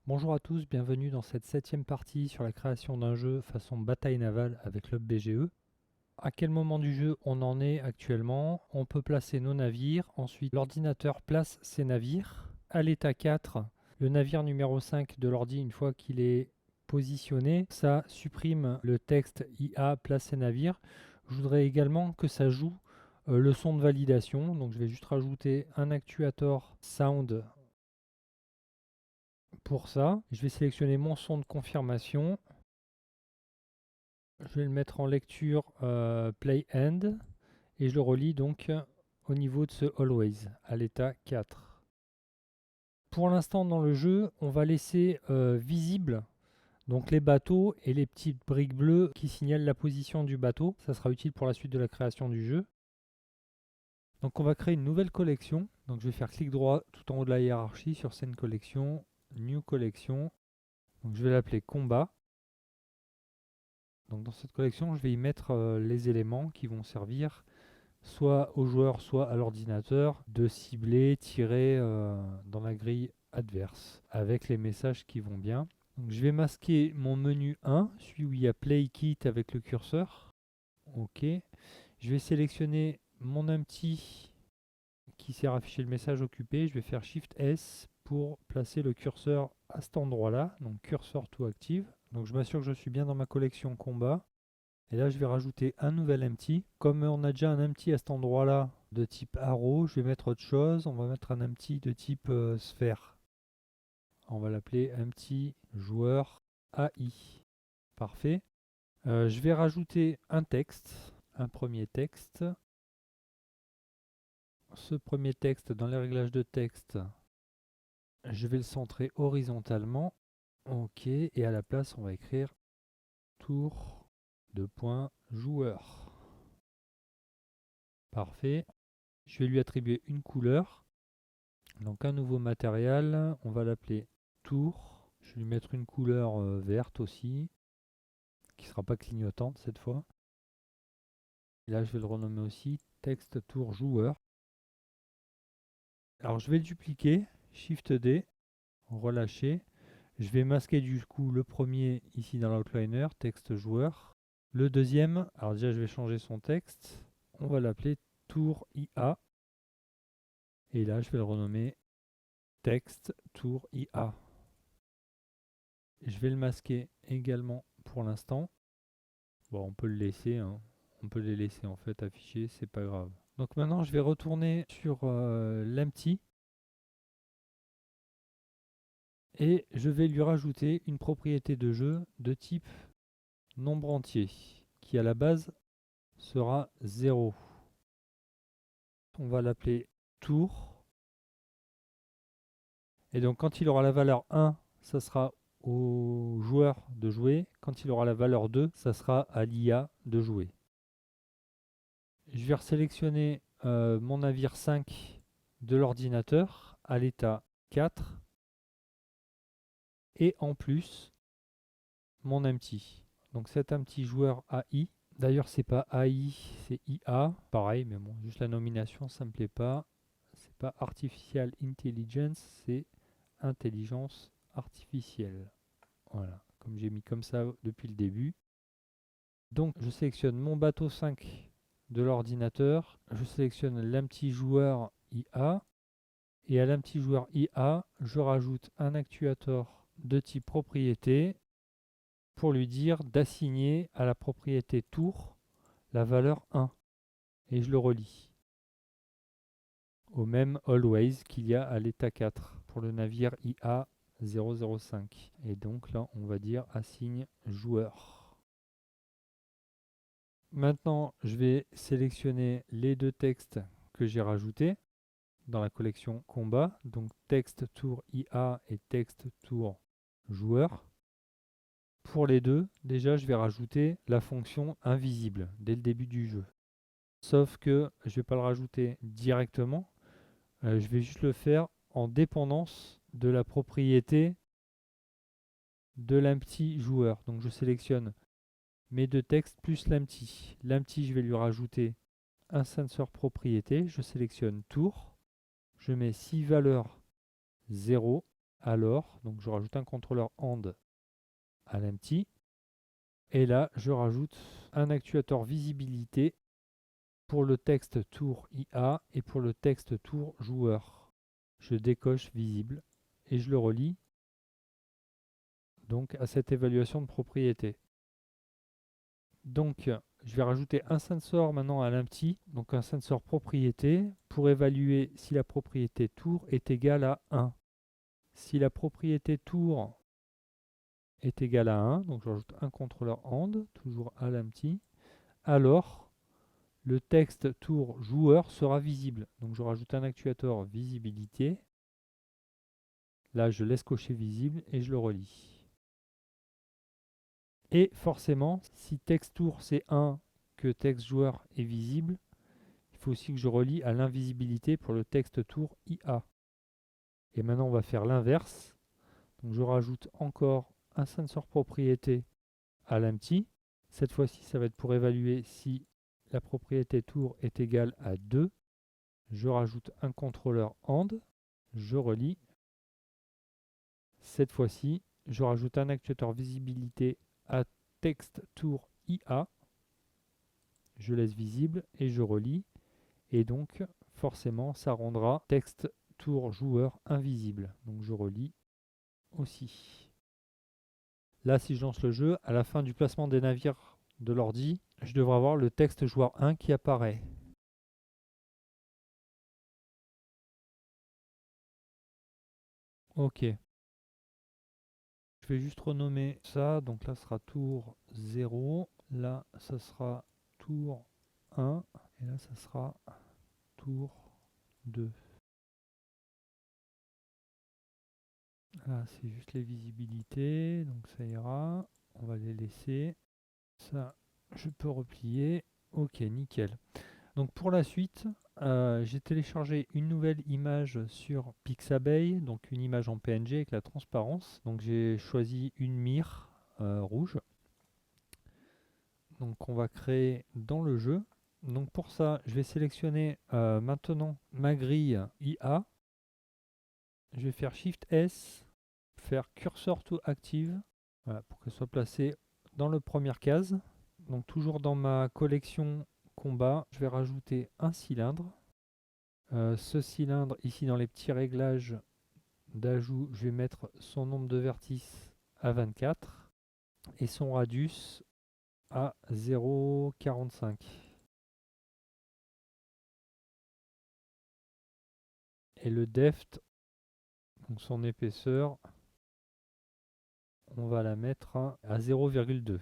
Bonjour à tous, bienvenue dans cette 7e partie sur la création d'un jeu façon bataille navale avec LobBGE. À quel moment du jeu on en est actuellement? On peut placer nos navires, ensuite l'ordinateur place ses navires. À l'état 4, le navire numéro 5 de l'ordi, une fois qu'il est positionné, ça supprime le texte IA place ses navires. Je voudrais également que ça joue le son de validation, donc je vais juste rajouter un actuator sound pour ça. Je vais sélectionner mon son de confirmation. Je vais le mettre en lecture play end et je le relis donc au niveau de ce always à l'état 4. Pour l'instant dans le jeu, on va laisser visible donc les bateaux et les petites briques bleues qui signalent la position du bateau. Ça sera utile pour la suite de la création du jeu. Donc on va créer une nouvelle collection. Donc je vais faire clic droit tout en haut de la hiérarchie sur scène collection, new collection. Donc je vais l'appeler combat. Donc dans cette collection, je vais y mettre les éléments qui vont servir soit au joueur, soit à l'ordinateur de cibler, tirer dans la grille adverse avec les messages qui vont bien. Donc je vais masquer mon menu 1, celui où il y a Play Kit avec le curseur. OK. Je vais sélectionner mon empty qui sert à afficher le message occupé. Je vais faire Shift S pour placer le curseur à cet endroit-là, donc cursor to active. Donc je m'assure que je suis bien dans ma collection combat. Et là, je vais rajouter un nouvel empty. Comme on a déjà un empty à cet endroit-là de type arrow, je vais mettre autre chose. On va mettre un empty de type sphère. On va l'appeler empty joueur AI. Parfait. Je vais rajouter un texte, un premier texte. Ce premier texte, dans les réglages de texte, je vais le centrer horizontalement. OK. Et à la place, on va écrire tour de point joueur. Parfait. Je vais lui attribuer une couleur. Donc un nouveau matériel, on va l'appeler tour. Je vais lui mettre une couleur verte aussi, qui ne sera pas clignotante cette fois. Et là, je vais le renommer aussi texte tour joueur. Alors je vais le dupliquer, Shift D, relâcher. Je vais masquer du coup le premier ici dans l'outliner, texte joueur. Le deuxième, alors déjà je vais changer son texte. On va l'appeler tour IA. Et là, je vais le renommer texte tour IA. Je vais le masquer également pour l'instant. Bon, on peut le laisser, hein. On peut les laisser en fait afficher, c'est pas grave. Donc maintenant, je vais retourner sur l'empty et je vais lui rajouter une propriété de jeu de type nombre entier qui à la base sera 0. On va l'appeler tour. Et donc quand il aura la valeur 1, ça sera au joueur de jouer. Quand il aura la valeur 2, ça sera à l'IA de jouer. Je vais resélectionner mon navire 5 de l'ordinateur à l'état 4 et en plus mon empty. Donc cet empty joueur AI, d'ailleurs c'est pas AI, c'est IA, pareil, mais bon, juste la nomination ça me plaît pas. C'est pas Artificial Intelligence, c'est Intelligence Artificielle. Voilà, comme j'ai mis comme ça depuis le début. Donc je sélectionne mon bateau 5 de l'ordinateur, je sélectionne l'empty joueur IA et à l'empty joueur IA, je rajoute un actuator de type propriété pour lui dire d'assigner à la propriété tour la valeur 1 et je le relis au même always qu'il y a à l'état 4 pour le navire IA 005 et donc là on va dire assigne joueur. Maintenant, je vais sélectionner les deux textes que j'ai rajoutés dans la collection combat, donc texte tour IA et texte tour joueur. Pour les deux, déjà, je vais rajouter la fonction invisible dès le début du jeu. Sauf que je ne vais pas le rajouter directement, je vais juste le faire en dépendance de la propriété de l'empty joueur. Donc je sélectionne mes deux textes plus l'empty. L'empty, je vais lui rajouter un sensor propriété, je sélectionne tour, je mets si valeur 0 Alors, donc je rajoute un contrôleur AND à l'empty. Et là, je rajoute un actuateur visibilité pour le texte tour IA et pour le texte tour joueur. Je décoche visible et je le relie donc à cette évaluation de propriété. Donc, je vais rajouter un sensor maintenant à l'empty, donc un sensor propriété, pour évaluer si la propriété tour est égale à 1. Si la propriété tour est égale à 1, donc je rajoute un contrôleur AND, toujours à l'empty, alors le texte tour joueur sera visible. Donc je rajoute un actuateur visibilité. Là, je laisse cocher visible et je le relie. Et forcément, si texte tour c'est 1, que texte joueur est visible, il faut aussi que je relie à l'invisibilité pour le texte tour IA. Et maintenant, on va faire l'inverse. Donc je rajoute encore un sensor propriété à l'empty. Cette fois-ci, ça va être pour évaluer si la propriété tour est égale à 2. Je rajoute un contrôleur AND, je relie. Cette fois-ci, je rajoute un actuateur visibilité à texte tour IA. Je laisse visible et je relie. Et donc, forcément, ça rendra texte tour joueur invisible. Donc je relie aussi. Là, si je lance le jeu, à la fin du placement des navires de l'ordi, je devrais avoir le texte joueur 1 qui apparaît. Ok. Je vais juste renommer ça. Donc là, ce sera tour 0. Là, ça sera tour 1. Et là, ça sera tour 2. Là, c'est juste les visibilités. Donc ça ira. On va les laisser. Ça, je peux replier. Ok, nickel. Donc pour la suite, j'ai téléchargé une nouvelle image sur Pixabay, donc une image en PNG avec la transparence. Donc j'ai choisi une mire rouge. Donc on va créer dans le jeu. Donc pour ça, je vais sélectionner maintenant ma grille IA. Je vais faire Shift S, faire Cursor to Active, voilà, pour qu'elle soit placée dans la première case. Donc toujours dans ma collection combat, je vais rajouter un cylindre. Ce cylindre, ici dans les petits réglages d'ajout, je vais mettre son nombre de vertices à 24 et son radius à 0,45. Et le depth, donc son épaisseur, on va la mettre à 0,2.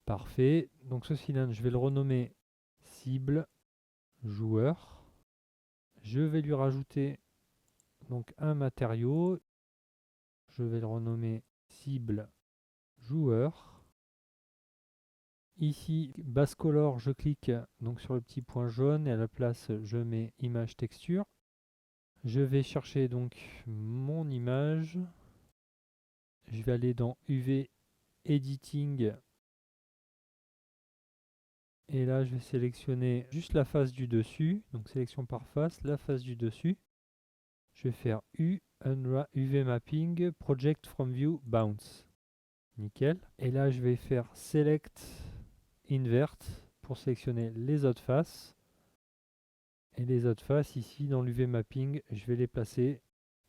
Parfait. Donc ce cylindre, je vais le renommer cible joueur. Je vais lui rajouter donc un matériau. Je vais le renommer cible joueur. Ici, base color, je clique donc sur le petit point jaune et à la place, je mets image texture. Je vais chercher donc mon image. Je vais aller dans UV Editing. Et là, je vais sélectionner juste la face du dessus. Donc sélection par face, la face du dessus. Je vais faire UV Mapping Project from View Bounce. Nickel. Et là, je vais faire Select Invert pour sélectionner les autres faces. Et les autres faces, ici, dans l'UV Mapping, je vais les placer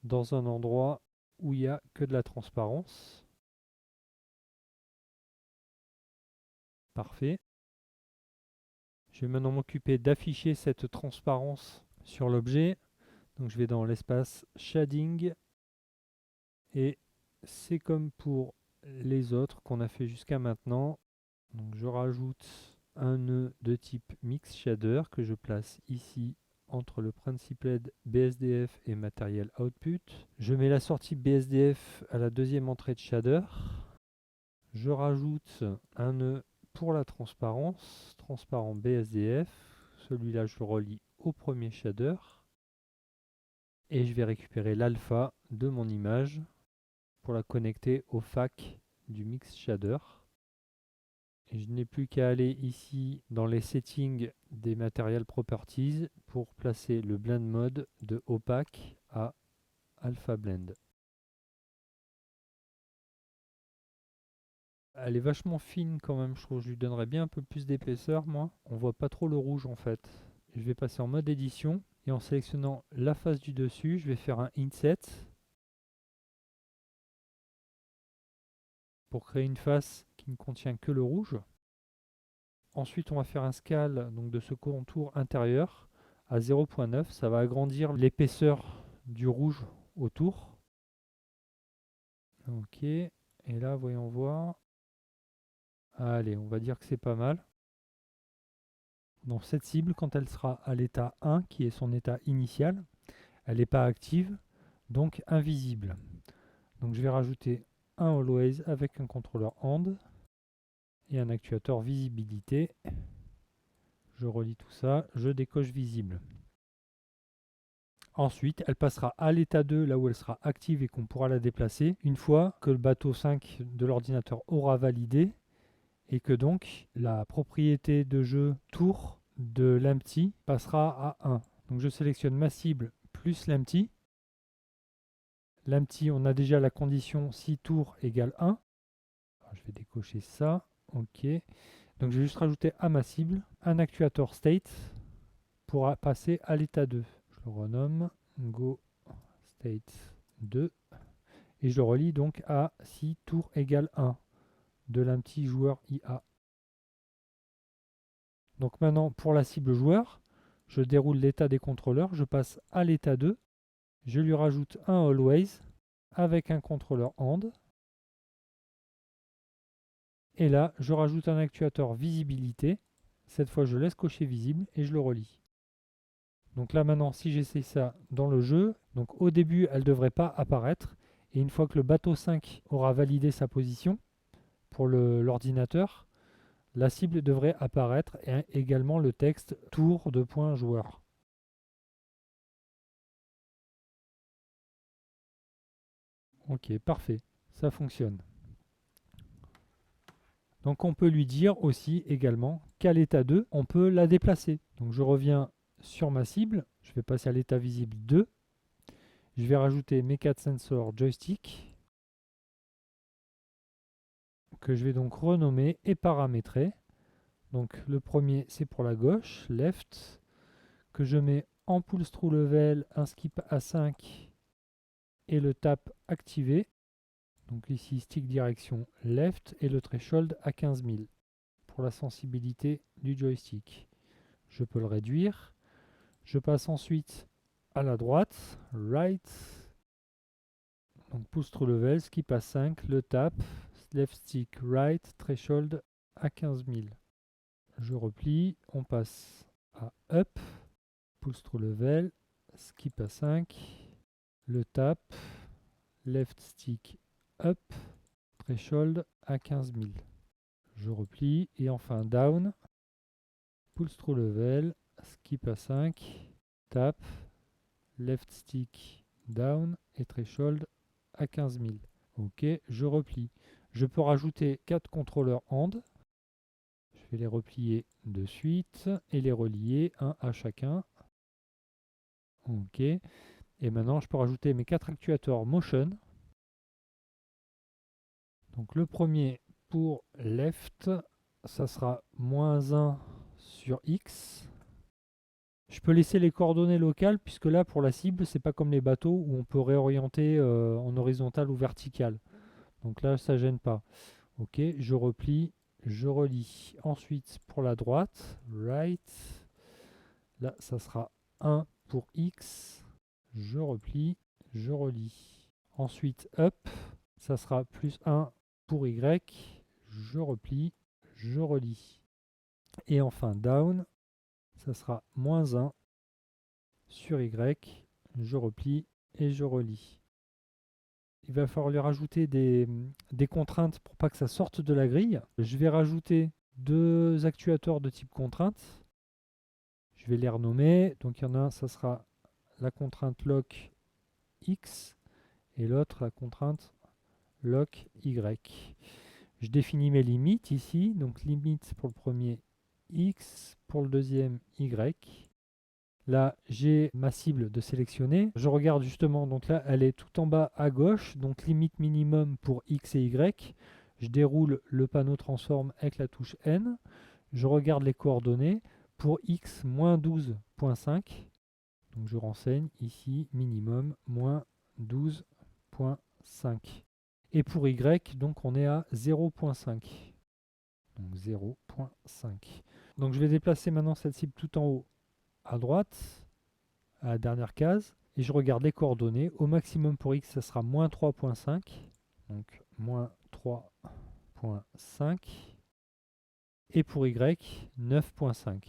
dans un endroit où il n'y a que de la transparence. Parfait. Je vais maintenant m'occuper d'afficher cette transparence sur l'objet. Donc je vais dans l'espace Shading. Et c'est comme pour les autres qu'on a fait jusqu'à maintenant. Donc je rajoute un nœud de type Mix Shader que je place ici entre le Principled BSDF et Material Output. Je mets la sortie BSDF à la deuxième entrée de shader. Je rajoute un nœud pour la transparence, transparent BSDF. Celui-là, je le relie au premier shader. Et je vais récupérer l'alpha de mon image pour la connecter au FAC du Mix Shader. Et je n'ai plus qu'à aller ici dans les settings des Material Properties pour placer le Blend Mode de opaque à Alpha Blend. Elle est vachement fine quand même, je trouve. Je lui donnerais bien un peu plus d'épaisseur, moi. On voit pas trop le rouge en fait. Je vais passer en mode édition et en sélectionnant la face du dessus, je vais faire un inset pour créer une face qui ne contient que le rouge. Ensuite, on va faire un scale donc de ce contour intérieur à 0.9. Ça va agrandir l'épaisseur du rouge autour. Ok. Et là, voyons voir. Allez, on va dire que c'est pas mal. Donc cette cible, quand elle sera à l'état 1, qui est son état initial, elle n'est pas active, donc invisible. Donc je vais rajouter un Always avec un contrôleur Hand et un actuateur visibilité. Je relie tout ça, je décoche visible. Ensuite, elle passera à l'état 2, là où elle sera active et qu'on pourra la déplacer, une fois que le bateau 5 de l'ordinateur aura validé et que donc la propriété de jeu tour de l'empty passera à 1. Donc je sélectionne ma cible plus l'empty. L'empty, on a déjà la condition si tour égale 1. Alors, je vais décocher ça. Ok. Donc je vais juste rajouter à ma cible un actuateur state pour passer à l'état 2. Je le renomme go state 2 et je le relie donc à si tour égale 1 de l'empty joueur IA. Donc maintenant pour la cible joueur, je déroule l'état des contrôleurs, je passe à l'état 2, je lui rajoute un always avec un contrôleur hand. Et là, je rajoute un actuateur visibilité. Cette fois, je laisse cocher visible et je le relie. Donc là maintenant, si j'essaye ça dans le jeu, donc au début, elle ne devrait pas apparaître. Et une fois que le bateau 5 aura validé sa position pour l'ordinateur, la cible devrait apparaître et également le texte tour de point joueur. Ok, parfait, ça fonctionne. Donc on peut lui dire aussi également qu'à l'état 2, on peut la déplacer. Donc je reviens sur ma cible, je vais passer à l'état visible 2. Je vais rajouter mes 4 sensors joystick que je vais donc renommer et paramétrer. Donc le premier c'est pour la gauche, left, que je mets en pulse through level, un skip à 5 et le tap activé. Donc ici stick direction left et le threshold à 15 000 pour la sensibilité du joystick. Je peux le réduire. Je passe ensuite à la droite, right. Donc pulse through level, skip à 5, le tap, left stick right, threshold à 15 000. Je replie, on passe à up, pulse through level, skip à 5, le tap, left stick up, threshold à 15 000. Je replie et enfin down, pulse through level, skip à 5, tap, left stick down et threshold à 15 000. Ok, je replie. Je peux rajouter 4 contrôleurs hand. Je vais les replier de suite et les relier un à chacun. Ok. Et maintenant, je peux rajouter mes 4 actuateurs motion. Donc le premier pour left, ça sera -1 sur X. Je peux laisser les coordonnées locales puisque là pour la cible c'est pas comme les bateaux où on peut réorienter en horizontal ou vertical. Donc là ça gêne pas. Ok, je replie, je relie. Ensuite pour la droite, right. Là ça sera 1 pour X. Je replie, je relie. Ensuite up, ça sera +1 pour Y. Je replie, je relie. Et enfin down, ça sera -1 sur Y, je replie et je relie. Il va falloir lui rajouter des contraintes pour pas que ça sorte de la grille. Je vais rajouter 2 actuateurs de type contrainte. Je vais les renommer. Donc il y en a un, ça sera la contrainte lock X et l'autre la contrainte lock Y. Je définis mes limites ici. Donc limite pour le premier X, pour le deuxième Y. Là, j'ai ma cible de sélectionner. Je regarde justement, donc là, elle est tout en bas à gauche, donc limite minimum pour X et Y. Je déroule le panneau transform avec la touche N. Je regarde les coordonnées. Pour x, moins 12.5. Donc je renseigne ici minimum moins 12.5. Et pour y, donc on est à 0.5. Donc 0.5. Donc je vais déplacer maintenant cette cible tout en haut à droite, à la dernière case, et je regarde les coordonnées. Au maximum pour x, ça sera moins 3.5. Donc moins 3.5. Et pour y, 9.5.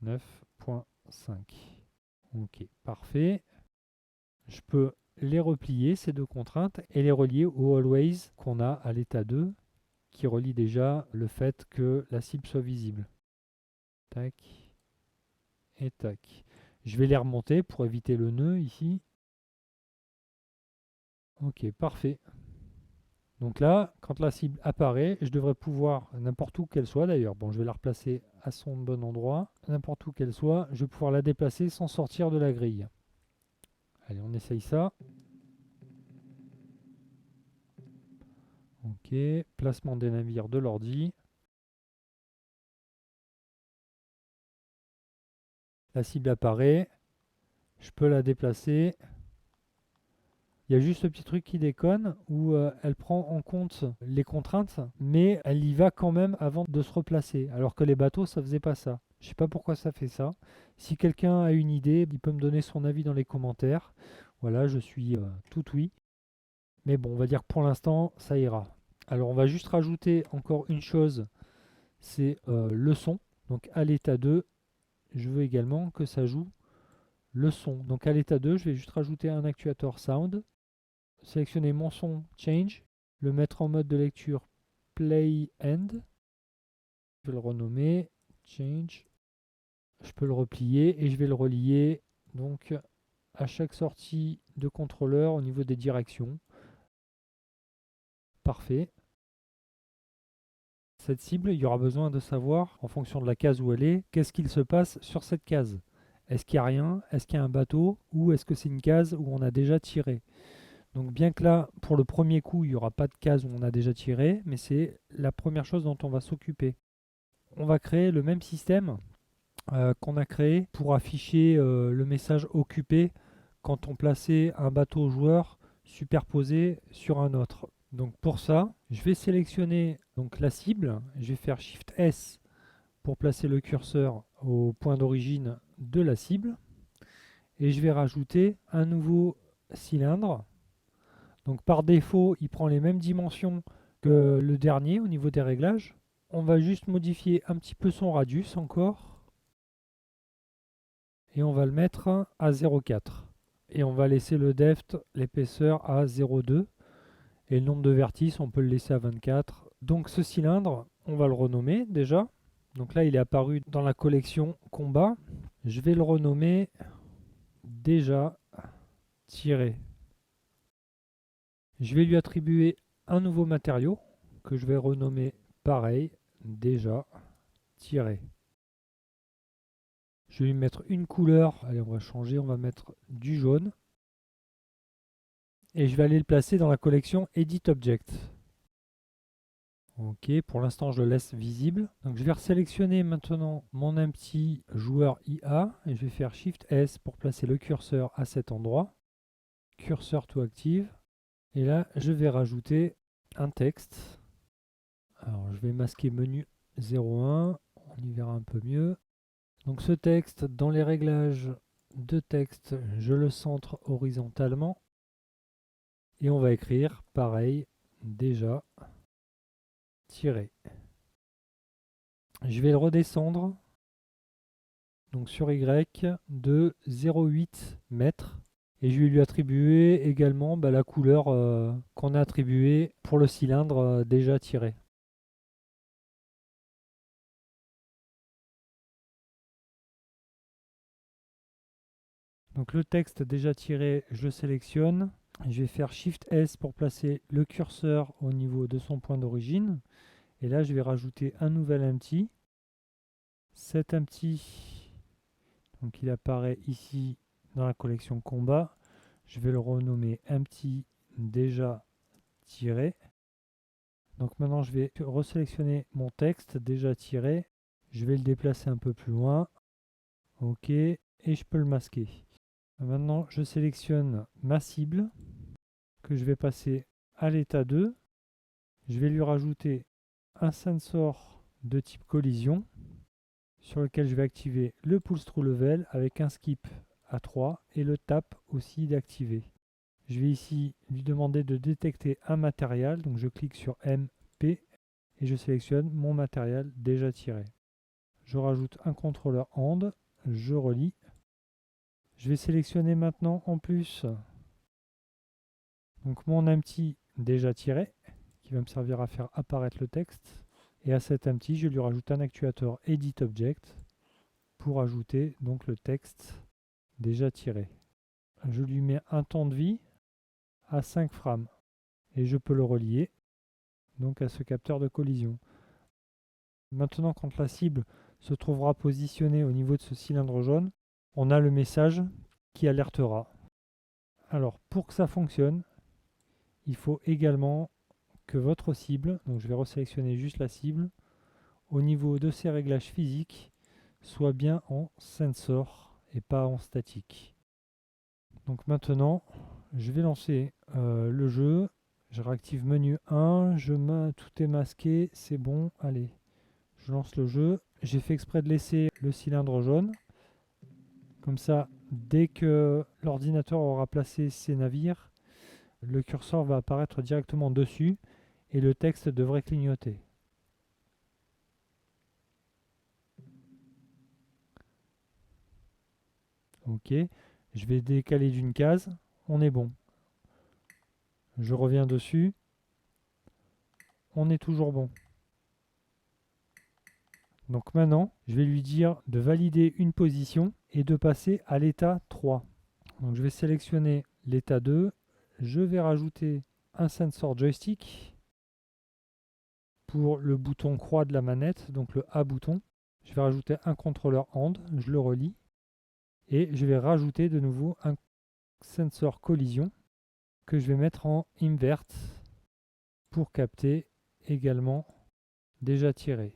9.5. Ok, parfait. Je peux les replier, ces deux contraintes, et les relier au always qu'on a à l'état 2, qui relie déjà le fait que la cible soit visible. Tac et tac. Je vais les remonter pour éviter le nœud ici. Ok, parfait. Donc là, quand la cible apparaît, je devrais pouvoir, n'importe où qu'elle soit d'ailleurs, bon, je vais la replacer à son bon endroit, n'importe où qu'elle soit, je vais pouvoir la déplacer sans sortir de la grille. Allez, on essaye ça. Ok, placement des navires de l'ordi. La cible apparaît, je peux la déplacer. Il y a juste ce petit truc qui déconne où elle prend en compte les contraintes, mais elle y va quand même avant de se replacer. Alors que les bateaux, ça faisait pas ça. Je sais pas pourquoi ça fait ça. Si quelqu'un a une idée, il peut me donner son avis dans les commentaires. Voilà, je suis tout oui. Mais bon, on va dire que pour l'instant, ça ira. Alors on va juste rajouter encore une chose, c'est le son. Donc à l'état 2, je veux également que ça joue le son. Donc à l'état 2, je vais juste rajouter un actuateur sound. Sélectionner mon son change, le mettre en mode de lecture play end. Je vais le renommer change. Je peux le replier et je vais le relier donc à chaque sortie de contrôleur au niveau des directions. Parfait. Cette cible, il y aura besoin de savoir, en fonction de la case où elle est, qu'est-ce qu'il se passe sur cette case. Est-ce qu'il n'y a rien? Est-ce qu'il y a un bateau? Ou est-ce que c'est une case où on a déjà tiré? Donc bien que là, pour le premier coup, il n'y aura pas de case où on a déjà tiré, mais c'est la première chose dont on va s'occuper. On va créer le même système qu'on a créé pour afficher le message occupé quand on plaçait un bateau joueur superposé sur un autre. Donc pour ça, je vais sélectionner donc la cible, je vais faire Shift S pour placer le curseur au point d'origine de la cible, et je vais rajouter un nouveau cylindre. Donc par défaut, il prend les mêmes dimensions que le dernier au niveau des réglages. On va juste modifier un petit peu son radius encore. Et on va le mettre à 0,4. Et on va laisser le depth, l'épaisseur à 0,2. Et le nombre de vertices, on peut le laisser à 24. Donc ce cylindre, on va le renommer déjà. Donc là, il est apparu dans la collection combat. Je vais le renommer déjà tiré. Je vais lui attribuer un nouveau matériau que je vais renommer pareil, déjà tiré. Je vais lui mettre une couleur. Allez, on va changer, on va mettre du jaune. Et je vais aller le placer dans la collection Edit Object. Ok, pour l'instant je le laisse visible. Donc je vais resélectionner maintenant mon empty joueur IA et je vais faire Shift S pour placer le curseur à cet endroit. Cursor to active. Et là je vais rajouter un texte. Alors je vais masquer menu 01, on y verra un peu mieux. Donc ce texte, dans les réglages de texte, je le centre horizontalement. Et on va écrire pareil, déjà tiré. Je vais le redescendre donc sur Y de 0,8 mètres et je vais lui attribuer également la couleur qu'on a attribuée pour le cylindre déjà tiré. Donc le texte déjà tiré, je le sélectionne. Je vais faire Shift S pour placer le curseur au niveau de son point d'origine. Et là, je vais rajouter un nouvel empty. Cet empty, donc il apparaît ici dans la collection combat. Je vais le renommer empty déjà tiré. Donc maintenant, je vais resélectionner mon texte déjà tiré. Je vais le déplacer un peu plus loin. OK. Et je peux le masquer. Maintenant, je sélectionne ma cible que je vais passer à l'état 2. Je vais lui rajouter un sensor de type collision sur lequel je vais activer le Pulse Through Level avec un skip à 3 et le tap aussi d'activer. Je vais ici lui demander de détecter un matériel, donc je clique sur MP et je sélectionne mon matériel déjà tiré. Je rajoute un contrôleur hand, je relie. Je vais sélectionner maintenant en plus donc mon empty déjà tiré qui va me servir à faire apparaître le texte. Et à cet empty, je lui rajoute un actuateur Edit Object pour ajouter donc le texte déjà tiré. Je lui mets un temps de vie à 5 frames et je peux le relier donc à ce capteur de collision. Maintenant, quand la cible se trouvera positionnée au niveau de ce cylindre jaune, on a le message qui alertera. Alors, pour que ça fonctionne, il faut également que votre cible, donc je vais resélectionner juste la cible, au niveau de ses réglages physiques, soit bien en sensor et pas en statique. Donc maintenant, je vais lancer le jeu. Je réactive menu 1, tout est masqué, c'est bon, allez. Je lance le jeu. J'ai fait exprès de laisser le cylindre jaune. Comme ça, dès que l'ordinateur aura placé ses navires, le curseur va apparaître directement dessus et le texte devrait clignoter. Ok, je vais décaler d'une case, on est bon. Je reviens dessus, on est toujours bon. Donc maintenant, je vais lui dire de valider une position et de passer à l'état 3. Donc je vais sélectionner l'état 2, je vais rajouter un sensor joystick pour le bouton croix de la manette, donc le A bouton. Je vais rajouter un contrôleur hand, je le relie et je vais rajouter de nouveau un sensor collision que je vais mettre en invert pour capter également déjà tiré.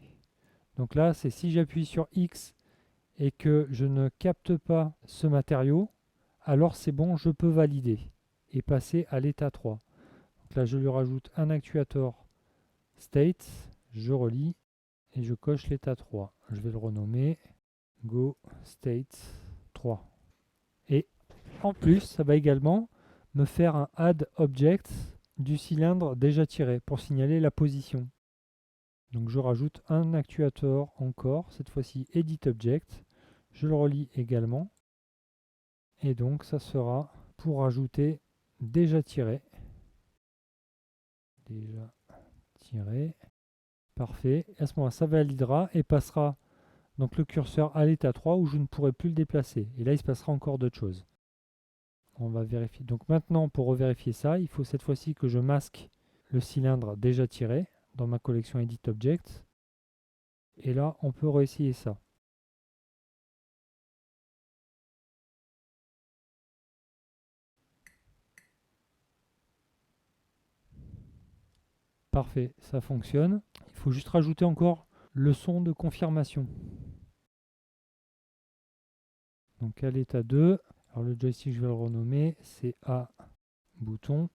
Donc là, c'est si j'appuie sur X et que je ne capte pas ce matériau, alors c'est bon, je peux valider et passer à l'état 3. Donc là, je lui rajoute un actuateur state, je relie et je coche l'état 3. Je vais le renommer Go State 3. Et en plus, ça va également me faire un Add Object du cylindre déjà tiré pour signaler la position. Donc je rajoute un actuateur encore, cette fois-ci Edit Object. Je le relie également. Et donc ça sera pour ajouter déjà tiré. Déjà tiré. Parfait. À ce moment-là, ça validera et passera donc le curseur à l'état 3 où je ne pourrai plus le déplacer. Et là, il se passera encore d'autres choses. On va vérifier. Donc maintenant, pour revérifier ça, il faut cette fois-ci que je masque le cylindre déjà tiré dans ma collection Edit Object. Et là, on peut réessayer ça. Parfait, ça fonctionne. Il faut juste rajouter encore le son de confirmation. Donc à l'état 2, alors le joystick je vais le renommer, c'est A bouton.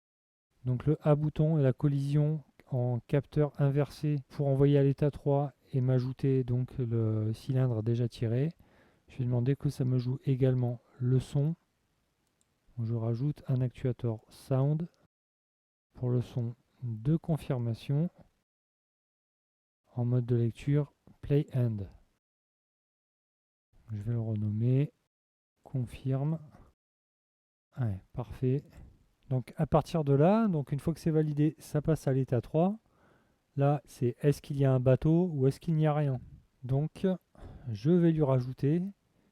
Donc le A bouton est la collision en capteur inversé pour envoyer à l'état 3 et m'ajouter donc le cylindre déjà tiré. Je vais demander que ça me joue également le son. Donc je rajoute un actuateur sound pour le son de confirmation en mode de lecture play end. Je vais le renommer confirme. Ouais, parfait. Donc à partir de là, donc une fois que c'est validé, ça passe à l'état 3. Là, c'est est-ce qu'il y a un bateau ou est-ce qu'il n'y a rien. Donc je vais lui rajouter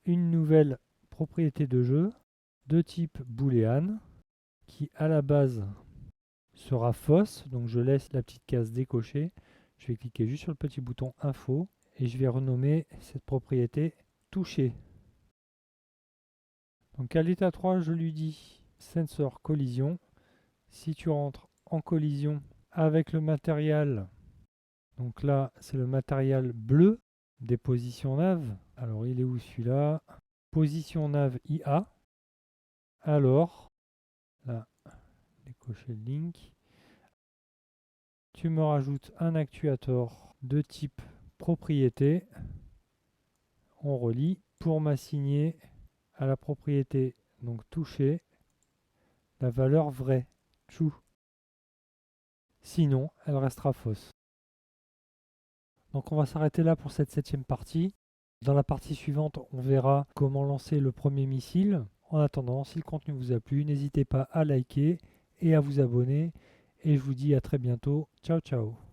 une nouvelle propriété de jeu de type boolean qui à la base sera fausse. Donc je laisse la petite case décochée. Je vais cliquer juste sur le petit bouton info et je vais renommer cette propriété toucher. Donc à l'état 3, je lui dis sensor collision. Si tu rentres en collision avec le matériel. Donc là, c'est le matériel bleu des positions nav. Alors, il est où celui-là? Position nav IA. Alors, là, décocher le link. Tu me rajoutes un actuateur de type propriété. On relie pour m'assigner à la propriété, donc toucher, la valeur vraie, true. Sinon, elle restera fausse. Donc on va s'arrêter là pour cette 7e partie. Dans la partie suivante, on verra comment lancer le premier missile. En attendant, si le contenu vous a plu, n'hésitez pas à liker et à vous abonner. Et je vous dis à très bientôt. Ciao ciao.